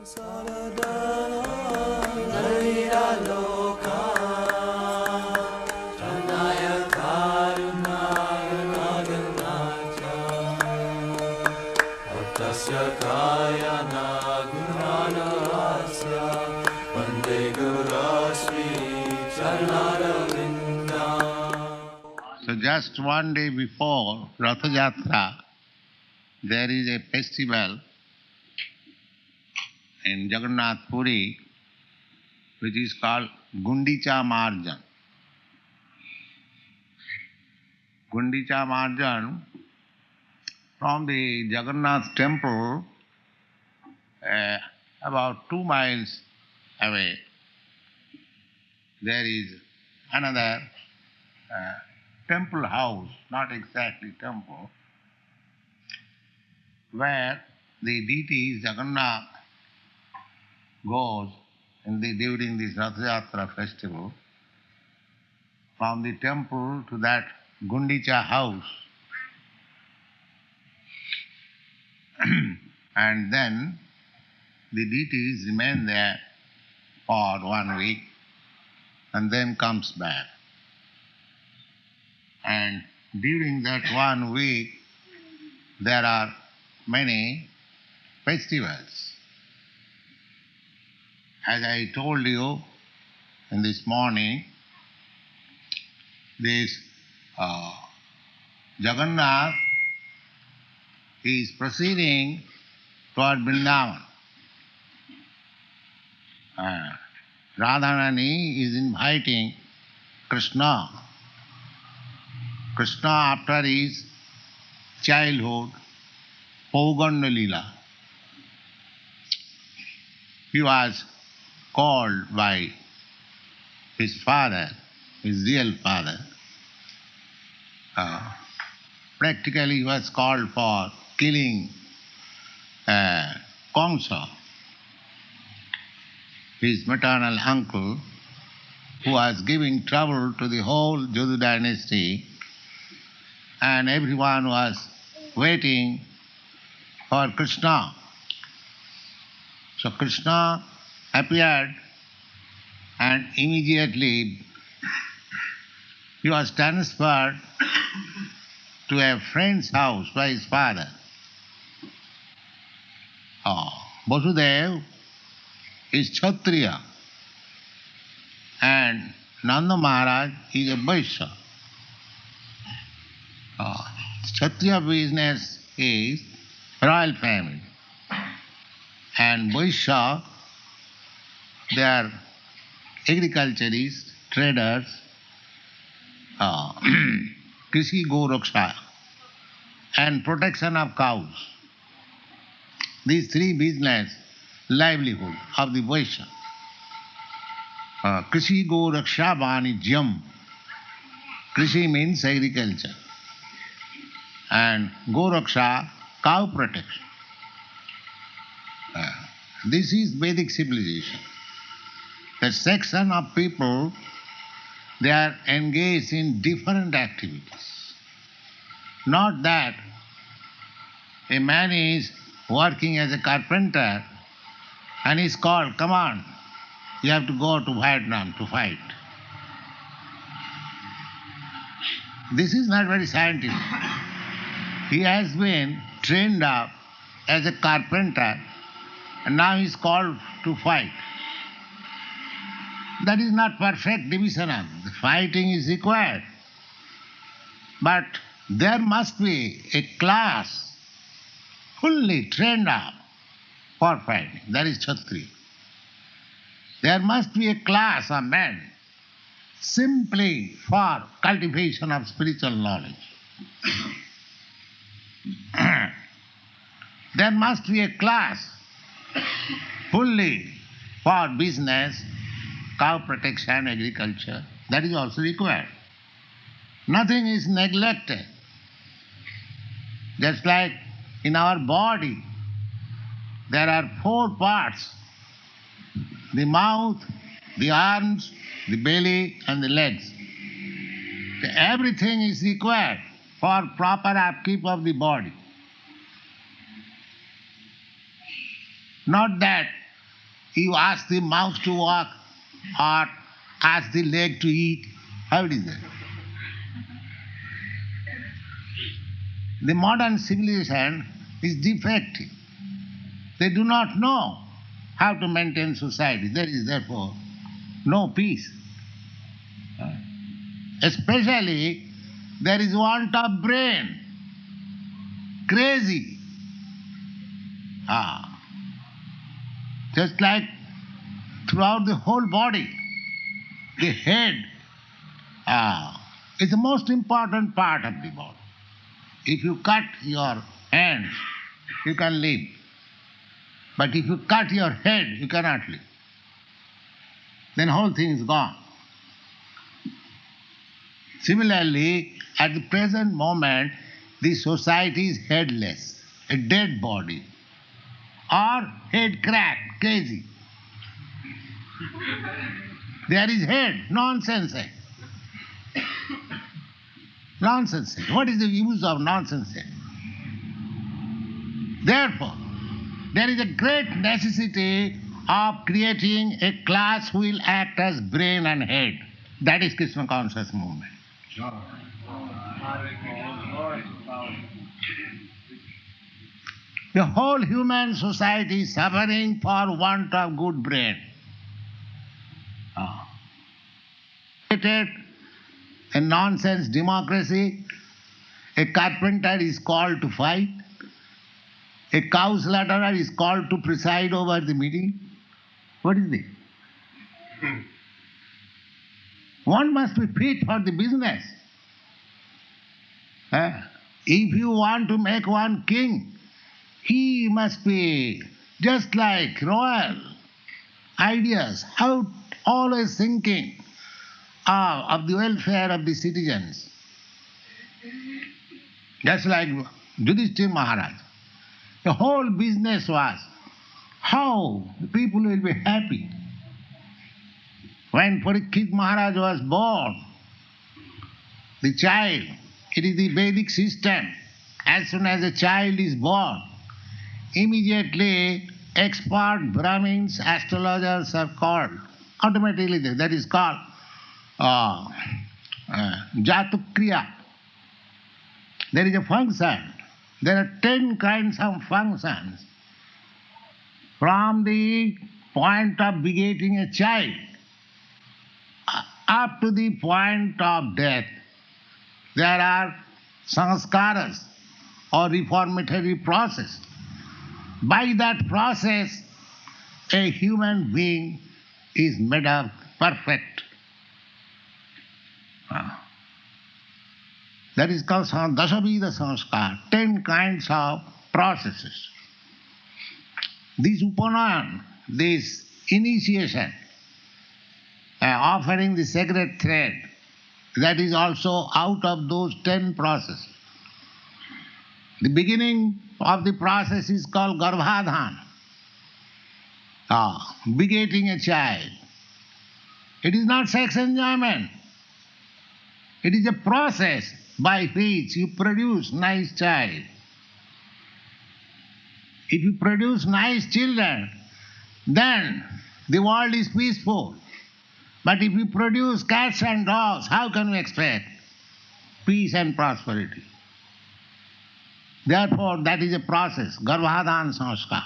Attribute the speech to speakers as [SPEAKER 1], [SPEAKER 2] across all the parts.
[SPEAKER 1] So just one day before Ratha Yatra, there is a festival in Jagannath Puri which is called Gundicha Marjan. Gundicha Marjan, from the Jagannath temple, about 2 miles away, there is another temple house, not exactly temple, where the deity Jagannath goes during this Ratha Yatra festival from the temple to that Gundicha house. And then the deities remain there for 1 week and then comes back. And during that 1 week, there are many festivals. As I told you in this morning, this Jagannath is proceeding toward Vrindavan. Radharani is inviting Krishna. Krishna, after his childhood, Pauganda Leela, he was called by his father, his real father. Practically he was called for killing Kamsa, his maternal uncle, who was giving trouble to the whole Yadu dynasty, and everyone was waiting for Krishna. So Krishna appeared, and immediately he was transferred to a friend's house by his father. Vasudev is Kshatriya and Nanda Maharaj is a Vaishya. Kshatriya business is royal family, and Vaishya, they are agriculturists, traders, Krishi Goraksha, and protection of cows. These three business livelihood of the Vaishya. Krishi Goraksha Vanijyam. Krishi means agriculture, and Goraksha, cow protection. This is Vedic civilization. The section of people, they are engaged in different activities. Not that a man is working as a carpenter and is called, come on, you have to go to Vietnam to fight. This is not very scientific. He has been trained up as a carpenter and now he is called to fight. That is not perfect division of the fighting is required. But there must be a class fully trained up for fighting. That is Kshatriya. There must be a class of men simply for cultivation of spiritual knowledge. There must be a class fully for business, cow protection, agriculture. That is also required. Nothing is neglected. Just like in our body, there are 4 parts: the mouth, the arms, the belly, and the legs. Everything is required for proper upkeep of the body. Not that You ask the mouth to walk or ask the leg to eat. How it is that? The modern civilization is defective. They do not know how to maintain society. There is therefore no peace. Especially there is want of brain. Crazy. Just like throughout the whole body, the head is the most important part of the body. If you cut your hands, you can live. But if you cut your head, you cannot live. Then whole thing is gone. Similarly, at the present moment, the society is headless, a dead body, or head cracked, crazy. There is head, nonsense head. Nonsense head. What is the use of nonsense head? Therefore, there is a great necessity of creating a class who will act as brain and head. That is Krishna conscious movement. The whole human society is suffering for want of good brain. A nonsense democracy, a carpenter is called to fight, a cow slaughterer is called to preside over the meeting. What is this? One must be fit for the business. If you want to make one king, he must be just like royal ideas, how always thinking of the welfare of the citizens. Just like Yudhishthira Maharaj. The whole business was how the people will be happy. When Parikshit Maharaj was born, the child, it is the Vedic system. As soon as a child is born, immediately expert Brahmins, astrologers are called. Automatically that is called Jatukriya. There is a function. There are 10 kinds of functions. From the point of begetting a child up to the point of death, there are sanskaras or reformatory process. By that process, a human being is made up perfect. That is called Dasavida Sanskar, 10 kinds of processes. This Upanayan, this initiation, offering the sacred thread, that is also out of those 10 processes. The beginning of the process is called Garbhadhan, begetting a child. It is not sex enjoyment. It is a process by which you produce nice child. If you produce nice children, then the world is peaceful. But if you produce cats and dogs, how can we expect peace and prosperity? Therefore, that is a process, Garbhadhan Sanskar.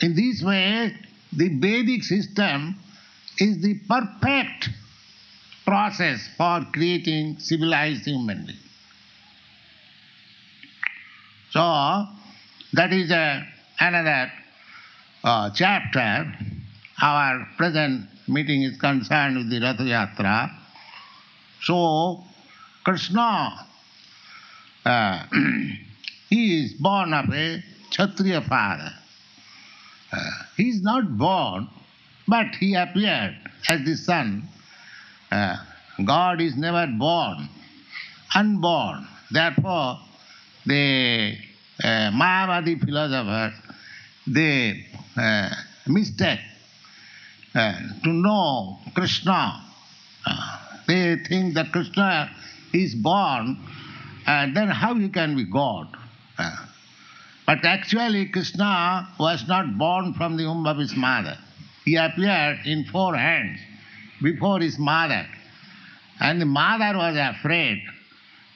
[SPEAKER 1] In this way, the Vedic system is the perfect process for creating civilized human beings. So, that is another chapter. Our present meeting is concerned with the Ratha Yatra. So, Krishna, he is born of a Kshatriya father. He is not born, but he appeared as the son. God is never born, unborn. Therefore, the Mayavadi philosophers, they mistake to know Krishna. They think that Krishna is born, and then how he can be God? But actually Krishna was not born from the womb of his mother. He appeared in 4 hands before his mother. And the mother was afraid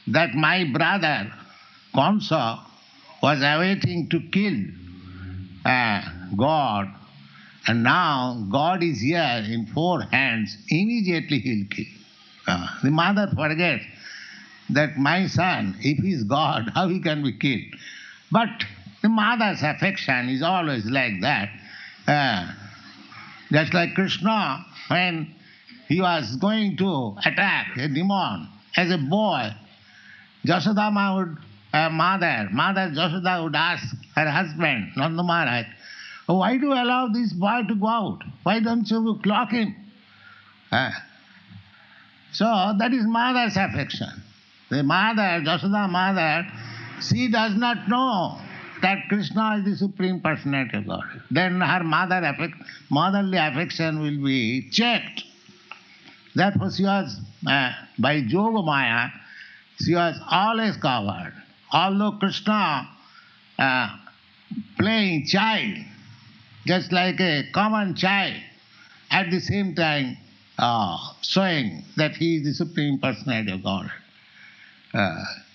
[SPEAKER 1] that my brother Kansa was awaiting to kill God. And now God is here in 4 hands, immediately he'll kill. The mother forgets that my son, if he is God, how he can be killed? But the mother's affection is always like that. Just like Krishna, when he was going to attack a demon as a boy, Jashoda mother Jashoda would ask her husband, Nanda Maharaj, why do you allow this boy to go out? Why don't you clock him? So that is mother's affection. The mother, Jashoda mother, she does not know that Krishna is the Supreme Personality of God. Then her motherly affection will be checked. Therefore she was, by Yoga Maya, she was always covered. Although Krishna playing child, just like a common child, at the same time showing that he is the Supreme Personality of God.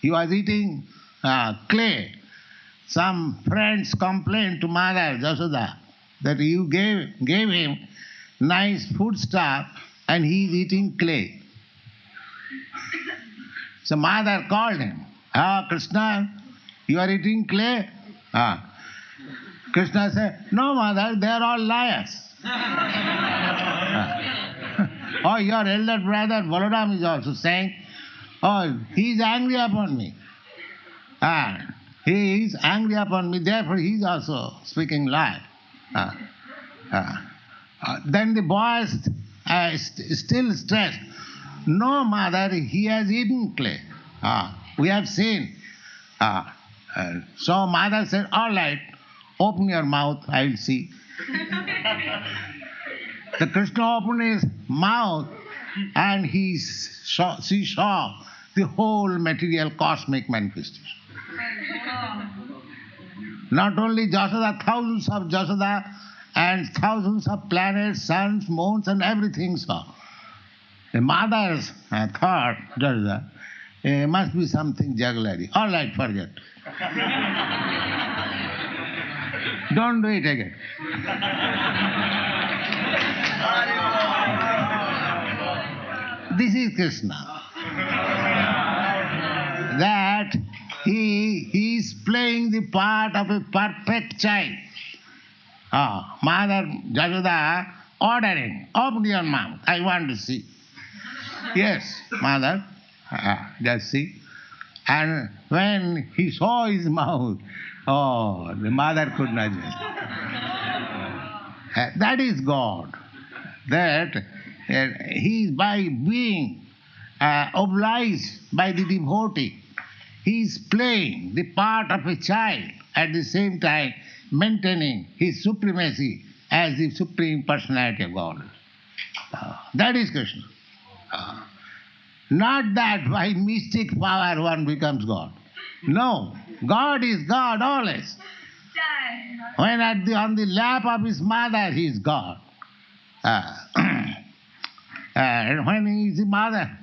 [SPEAKER 1] He was eating clay. Some friends complained to Mother Jashoda that you gave him nice food stuff and he is eating clay. So Mother called him, Krishna, you are eating clay? Krishna said, no Mother, they are all liars. Oh, your elder brother Balaram is also saying, oh, he is angry upon me. He is angry upon me, therefore he is also speaking lie. Then the boy still stressed, no Mother, he has eaten clay. We have seen. So Mother said, all right, open your mouth, I will see. The Krishna opened his mouth and she saw the whole material cosmic manifestation. Not only Jashoda, thousands of Jashoda and thousands of planets, suns, moons and everything saw. The mothers thought, Jashoda, must be something jugglery. All right, forget. Don't do it again. This is Krishna. That he is playing the part of a perfect child. Mother Jashoda ordering, open your mouth, I want to see. Yes, Mother, just see. And when he saw his mouth, the mother could not just. That is God. That he is by being obliged by the devotee, he is playing the part of a child, at the same time maintaining his supremacy as the Supreme Personality of God. That is Krishna. Not that by mystic power one becomes God. No, God is God always. When on the lap of his mother he is God. And when he is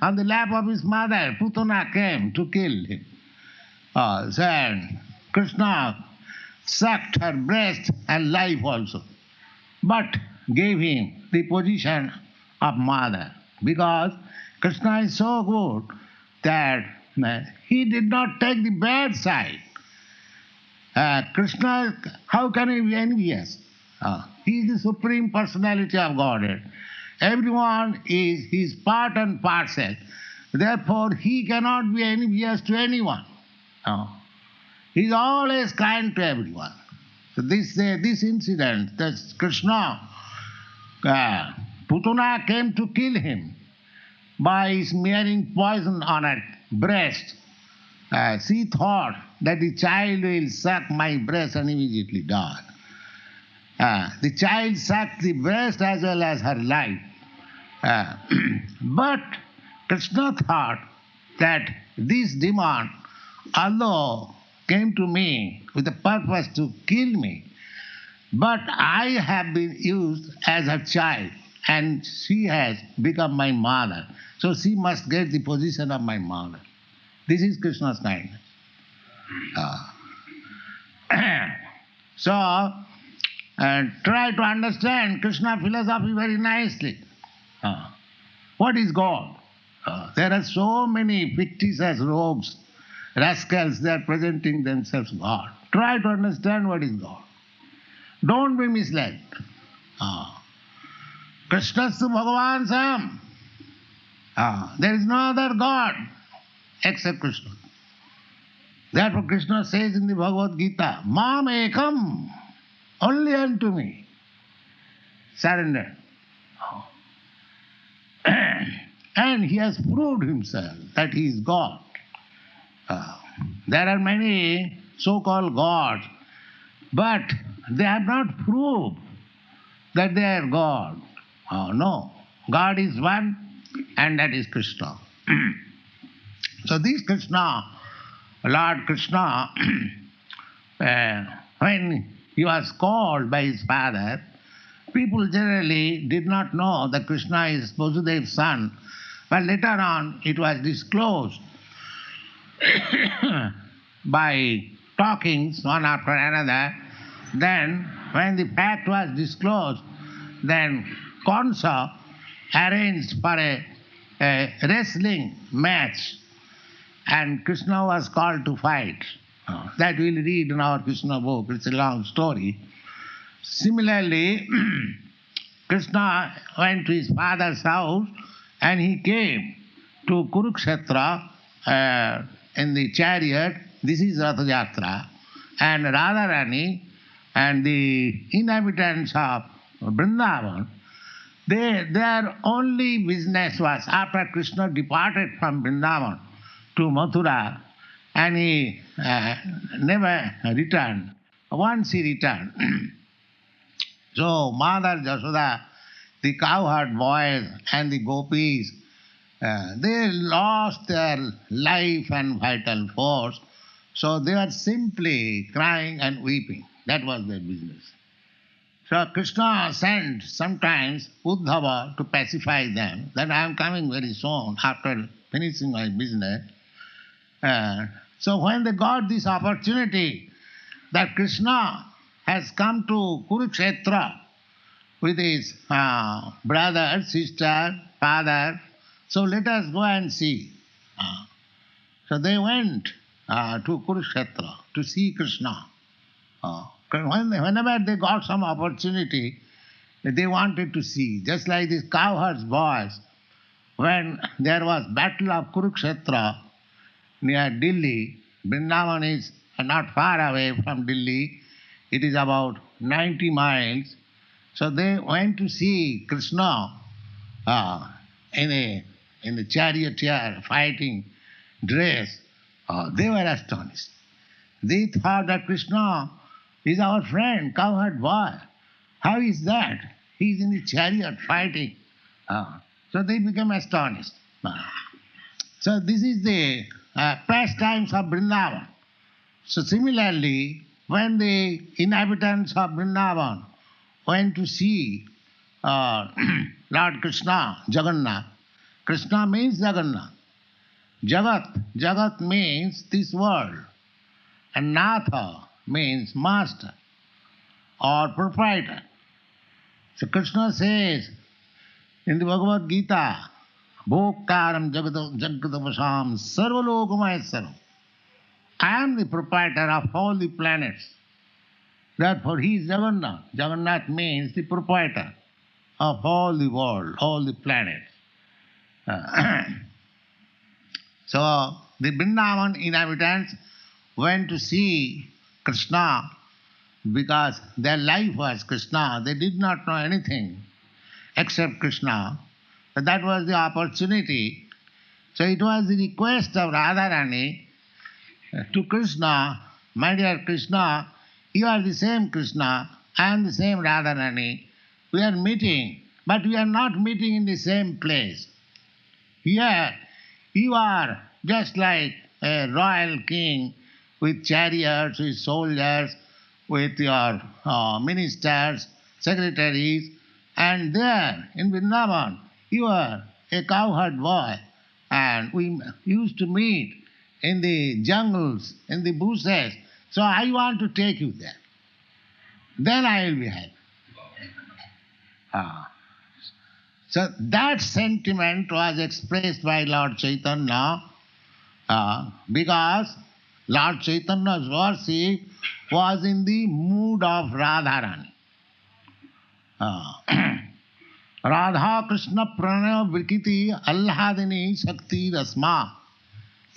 [SPEAKER 1] on the lap of his mother, Putana came to kill him. So Krishna sucked her breast and life also, but gave him the position of mother, because Krishna is so good that he did not take the bad side. Krishna, how can he be envious? He is the Supreme Personality of Godhead. Everyone is his part and parcel. Therefore, he cannot be envious to anyone. He is always kind to everyone. So this incident, that Krishna, Putana came to kill him by smearing poison on her breast. She thought that the child will suck my breast and immediately die. The child sucked the breast as well as her life. But Krishna thought that this demon, although came to me with the purpose to kill me. But I have been used as a child, and she has become my mother. So she must get the position of my mother. This is Krishna's kindness. So, try to understand Krishna philosophy very nicely. What is God? There are so many fictitious rogues, rascals, they are presenting themselves God. Try to understand what is God. Don't be misled. Krishnastu Bhagavan Sam. There is no other God except Krishna. Therefore Krishna says in the Bhagavad Gita, Mam ekam, only unto me. Surrender. And he has proved himself that he is God. There are many so-called gods, but they have not proved that they are God. No. God is one, and that is Krishna. So this Krishna, Lord Krishna, when he was called by his father, people generally did not know that Krishna is Vasudev's son, but later on it was disclosed by talkings one after another. Then when the fact was disclosed, then Kansa arranged for a wrestling match, and Krishna was called to fight. That we'll read in our Krishna book. It's a long story. Similarly, Krishna went to his father's house and he came to Kurukshetra in the chariot. This is Ratha Yatra. And Radharani and the inhabitants of Vrindavan, their only business was, after Krishna departed from Vrindavan to Mathura, and he never returned. Once he returned. So Mother Jashoda, the cowherd boys and the gopis, they lost their life and vital force. So they were simply crying and weeping. That was their business. So Krishna sent sometimes Uddhava to pacify them, that I am coming very soon after finishing my business. So when they got this opportunity that Krishna has come to Kurukshetra with his brother, sister, father, so let us go and see. So they went to Kurukshetra to see Krishna. Whenever they got some opportunity, they wanted to see. Just like these cowherds boys, when there was battle of Kurukshetra near Delhi, Vrindavan is not far away from Delhi. It is about 90 miles. So they went to see Krishna in a charioteer fighting dress. They were astonished. They thought that Krishna is our friend, cowherd boy. How is that? He is in the chariot fighting. So they became astonished. So this is the pastimes of Vrindavan. So similarly, when the inhabitants of Vrindavan went to see Lord Krishna, Jagannath, Krishna means Jagannath. Jagat means this world. And Natha means master or proprietor. So Krishna says in the Bhagavad Gita, Bhoktaram Jagadavasam Sarvalokamayassaram. I am the proprietor of all the planets. Therefore he is Jagannath. Jagannath means the proprietor of all the world, all the planets. So the Vrindavan inhabitants went to see Krishna because their life was Krishna. They did not know anything except Krishna. But that was the opportunity. So it was the request of Radharani to Krishna, my dear Krishna, you are the same Krishna, I am the same Radharani. We are meeting, but we are not meeting in the same place. Here, you are just like a royal king with chariots, with soldiers, with your ministers, secretaries, and there in Vrindavan you are a cowherd boy, and we used to meet in the jungles, in the bushes, so I want to take you there. Then I will be happy. So that sentiment was expressed by Lord Chaitanya because Lord Chaitanya's worship was in the mood of Radharani. Radha Krishna Pranaya Virkiti Allahadini Shakti Rasma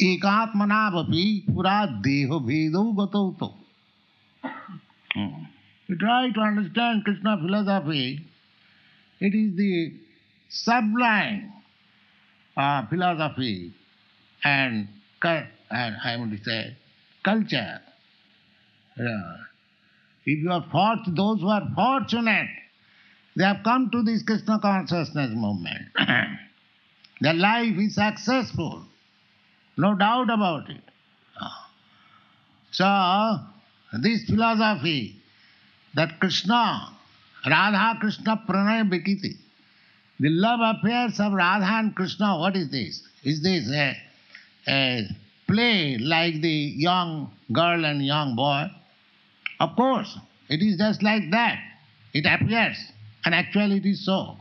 [SPEAKER 1] Ekatmanavapi Pura Deho Vedo Gatauto. You try to understand Krishna philosophy, it is the sublime philosophy and I want to say culture. If you are those who are fortunate, they have come to this Krishna consciousness movement. Their life is successful, no doubt about it. So, this philosophy that Krishna, Radha Krishna Pranaya Vikiti, the love affairs of Radha and Krishna, what is this? Is this a play like the young girl and young boy? Of course, it is just like that. It appears, and actually it is so.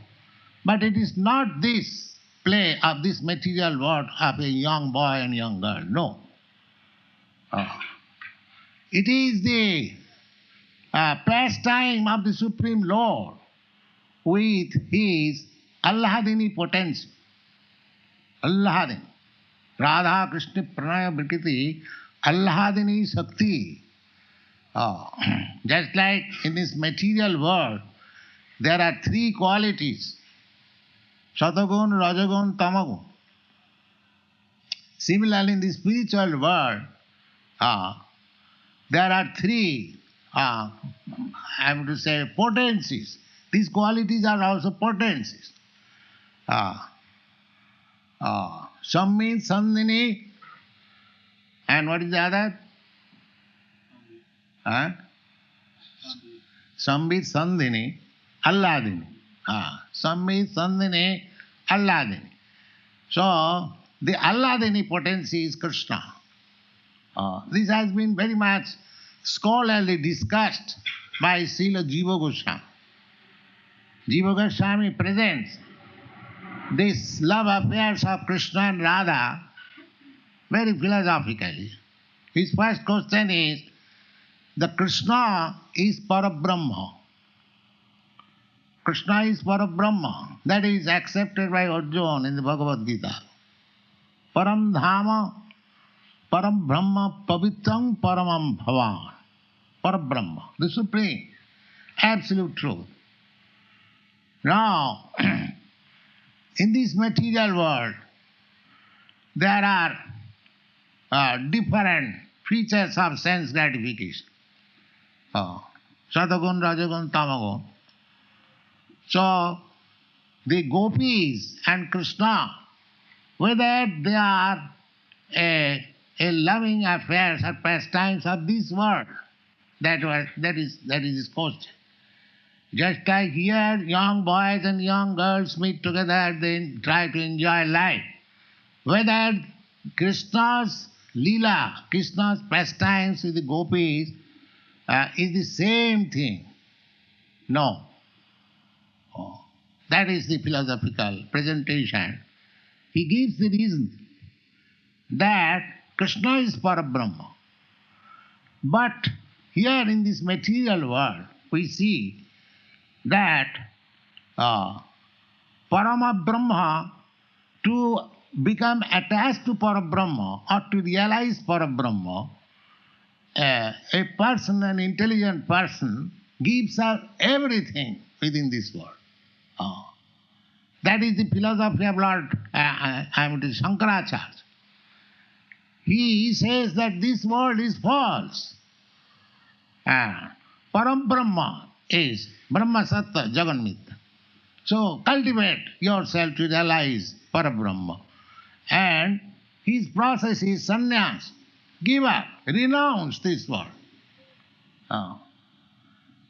[SPEAKER 1] But it is not this play of this material world of a young boy and young girl. No. It is the pastime of the Supreme Lord with His Allahadini potency. Allahadini. Radha Krishna Pranaya Virkiti Allahadini Shakti. Just like in this material world, there are three qualities: Satagun, Rajagun, Tamagun. Similarly, in the spiritual world, there are three, I have to say, potencies. These qualities are also potencies. Some means Sandhini, and what is the other? Some means Sandhini, Alladini. Some means Sandhini, Alladini. So, the Alladini potency is Krishna. This has been very much scholarly discussed by Srila Jiva Goswami. Jiva Goswami presents this love affairs of Krishna and Radha very philosophically. His first question is, the Krishna is Parabrahma. Krishna is Parabrahma. That is accepted by Arjuna in the Bhagavad Gita. Param Dhama, Param Brahma, Pavitram Paramam Bhavan. Parabrahma, the Supreme, absolute truth. Now, in this material world, there are different features of sense gratification. Satagun, Rajagun, Tamagun. So, the gopis and Krishna, whether they are a loving affairs or pastimes of this world, that is his question. Just like here, young boys and young girls meet together, they try to enjoy life. Whether Krishna's Leela, Krishna's pastimes with the gopis is the same thing. No. That is the philosophical presentation. He gives the reason that Krishna is Parabrahma. But here in this material world, we see that Parama Brahma, to become attached to Parabrahma or to realize Parabrahma, a person, an intelligent person, gives up everything within this world. That is the philosophy of Lord Shankaracharya. He says that this world is false. Param Brahma is Brahma Sattva Jaganmitra. So cultivate yourself to realize Parabrahma. And his process is sannyas. give up, renounce this world.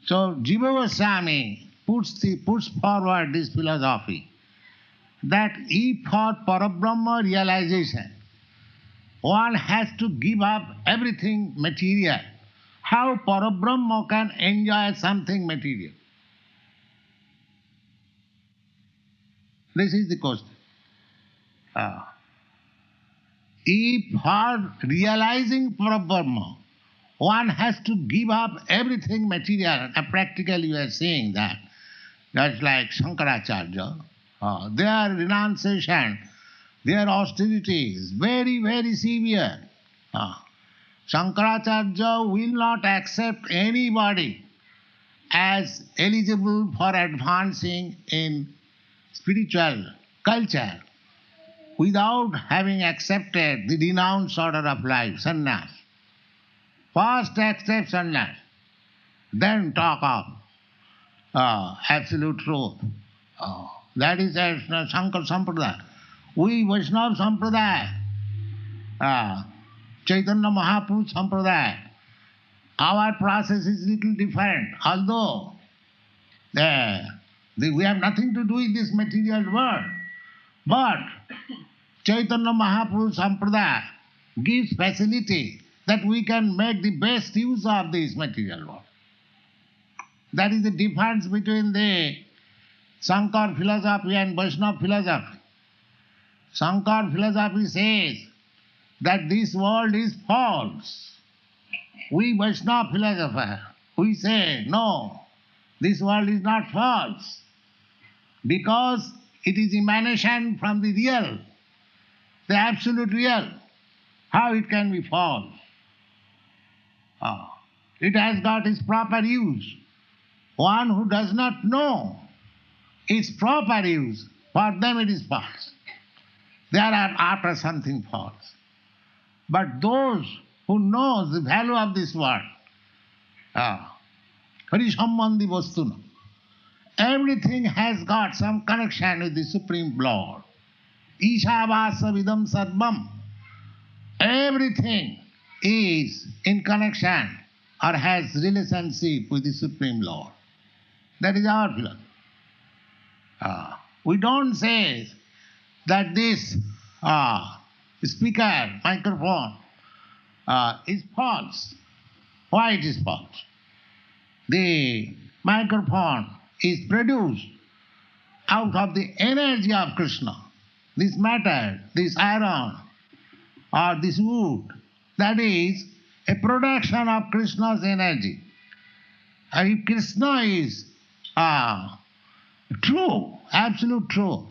[SPEAKER 1] So Jiva Goswami puts forward this philosophy that if for Parabrahma realization one has to give up everything material, how Parabrahma can enjoy something material? This is the question. If for realizing Parabrahma one has to give up everything material, and practically you are saying that, that's like Shankaracharya, their renunciation, their austerity is very, very severe. Shankaracharya will not accept anybody as eligible for advancing in spiritual culture without having accepted the renounced order of life, sannyas. First accept sannyas, then talk of absolute truth. That is Shankar Sampradaya. We Vaishnava Sampradaya, Chaitanya Mahaprabhu Sampradaya, our process is little different, although we have nothing to do with this material world. But Chaitanya Mahaprabhu Sampradaya gives facility that we can make the best use of this material world. That is the difference between the Shankar philosophy and Vaishnava philosophy. Shankar philosophy says that this world is false. We Vaishnava philosophers, we say, no, this world is not false, because it is emanation from the real, the absolute real. How it can be false? It has got its proper use. One who does not know its proper use, for them it is false. They are after something false. But those who know the value of this world, Harisambandhi Vastuna, everything has got some connection with the Supreme Lord. Ishavasa vidam sarvam. Everything is in connection or has relationship with the Supreme Lord. That is our philosophy. We don't say that this speaker, microphone, is false. Why it is false? The microphone is produced out of the energy of Krishna. This matter, this iron, or this wood, that is a production of Krishna's energy. And if Krishna is true, absolute truth,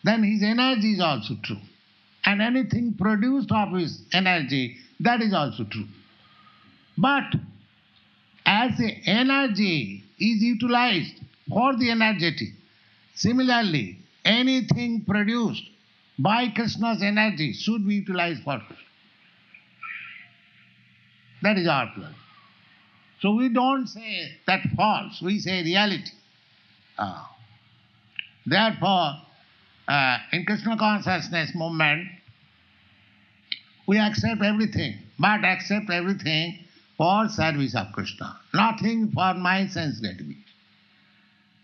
[SPEAKER 1] then his energy is also true. And anything produced of his energy, that is also true. But as the energy is utilized for the energetic, similarly, anything produced by Krishna's energy should be utilized for Krishna. That is our plan. So we don't say that false, we say reality. Therefore, in Krishna consciousness movement, we accept everything, but accept everything for service of Krishna, nothing for my sense gratification.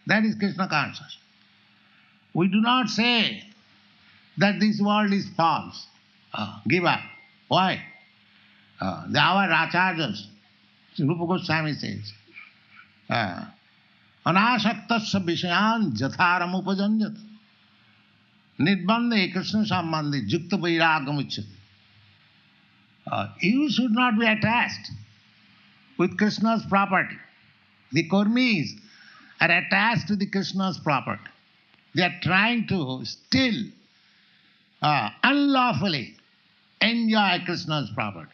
[SPEAKER 1] That is Krishna consciousness. We do not say that this world is false. Give up. Why? Our acharyas, Rupa Goswami says, anasaktasya vishayan jatharam upajanjat nidbande Krishna sambandhi jukta vairagam uchyate. You should not be attached with Krishna's property. The Kurmis are attached to the Krishna's property. They are trying to still unlawfully enjoy Krishna's property.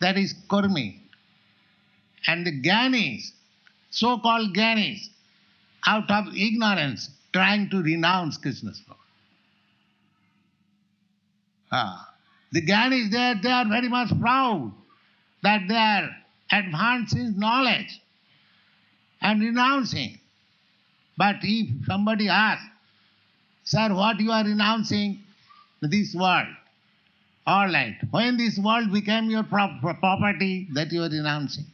[SPEAKER 1] That is Kurmi. And the Gyanis, so-called Gyanis, out of ignorance, trying to renounce Krishna's property. The Gyanis, they are very much proud that they are advancing knowledge and renouncing. But if somebody asks, sir, what you are renouncing? This world. All right. When this world became your property, that you are renouncing.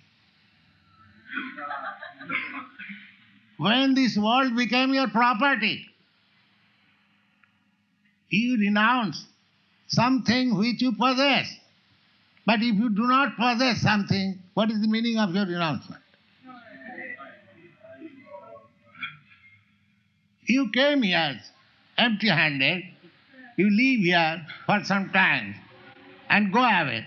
[SPEAKER 1] When this world became your property, you renounce something which you possess. But if you do not possess something, what is the meaning of your renouncement? You came here empty-handed, you live here for some time and go away.